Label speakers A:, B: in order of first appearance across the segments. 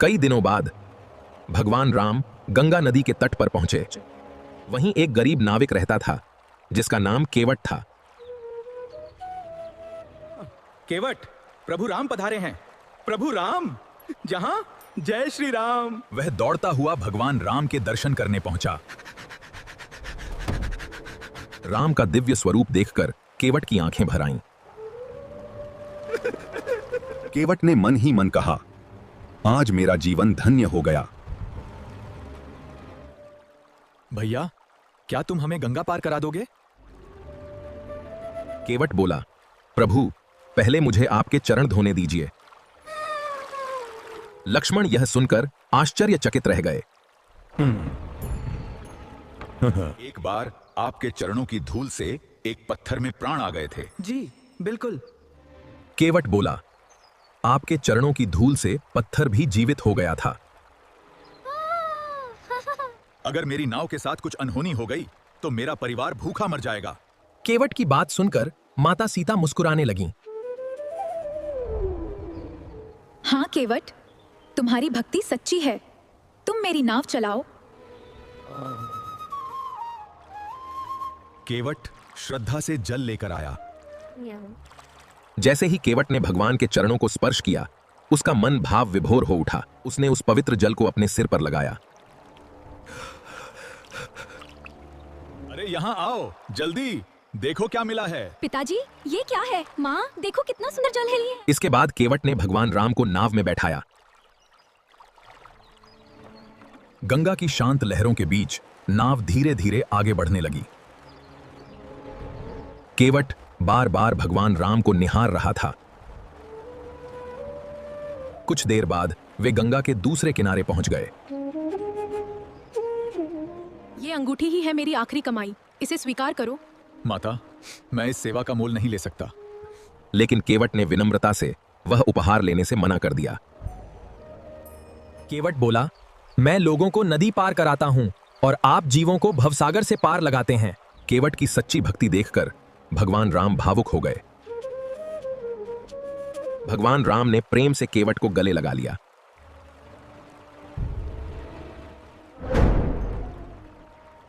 A: कई दिनों बाद भगवान राम गंगा नदी के तट पर पहुंचे। वहीं एक गरीब नाविक रहता था जिसका नाम केवट था।
B: केवट, प्रभु राम पधारे हैं। प्रभु राम, जहां जय श्री राम।
C: वह दौड़ता हुआ भगवान राम के दर्शन करने पहुंचा।
A: राम का दिव्य स्वरूप देखकर केवट की आंखें भर आईं।
D: केवट ने मन ही मन कहा, आज मेरा जीवन धन्य हो गया।
C: भैया, क्या तुम हमें गंगा पार करा दोगे?
A: केवट बोला, प्रभु पहले मुझे आपके चरण धोने दीजिए। लक्ष्मण यह सुनकर आश्चर्यचकित रह गए।
C: एक बार आपके चरणों की धूल से एक पत्थर में प्राण आ गए थे।
B: जी बिल्कुल।
A: केवट बोला, आपके चरणों की धूल से पत्थर भी जीवित हो गया था।
C: अगर मेरी नाव के साथ कुछ अनहोनी हो गई तो मेरा परिवार भूखा मर जाएगा।
A: केवट की बात सुनकर माता सीता मुस्कुराने लगीं।
E: हाँ केवट, तुम्हारी भक्ति सच्ची है। तुम मेरी नाव चलाओ।
C: केवट श्रद्धा से जल लेकर आया।
A: जैसे ही केवट ने भगवान के चरणों को स्पर्श किया, उसका मन भाव विभोर हो उठा। उसने उस पवित्र जल को अपने सिर पर लगाया।
C: अरे यहाँ आओ, जल्दी देखो क्या मिला है।
E: पिताजी, ये क्या है? माँ, देखो कितना सुंदर जल है ये।
A: इसके बाद केवट ने भगवान राम को नाव में बैठाया।
C: गंगा की शांत लहरों के बीच नाव धीरे धीरे आगे बढ़ने लगी।
A: केवट बार बार भगवान राम को निहार रहा था। कुछ देर बाद वे गंगा के दूसरे किनारे पहुंच गए।
E: ये अंगूठी ही है मेरी आखिरी कमाई, इसे स्वीकार करो।
C: माता, मैं इस सेवा का मोल नहीं ले सकता।
A: लेकिन केवट ने विनम्रता से वह उपहार लेने से मना कर दिया। केवट बोला, मैं लोगों को नदी पार कराता हूं और आप जीवों को भवसागर से पार लगाते हैं। केवट की सच्ची भक्ति देखकर भगवान राम भावुक हो गए। भगवान राम ने प्रेम से केवट को गले लगा लिया।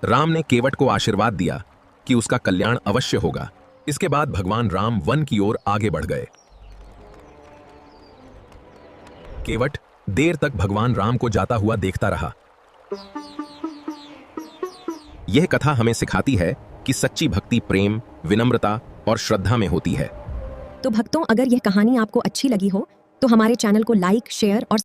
A: राम ने केवट को आशीर्वाद दिया कि उसका कल्याण अवश्य होगा। इसके बाद भगवान राम वन की ओर आगे बढ़ गए। केवट देर तक भगवान राम को जाता हुआ देखता रहा। यह कथा हमें सिखाती है कि सच्ची भक्ति प्रेम, विनम्रता और श्रद्धा में होती है।
F: तो भक्तों, अगर यह कहानी आपको अच्छी लगी हो तो हमारे चैनल को लाइक, शेयर और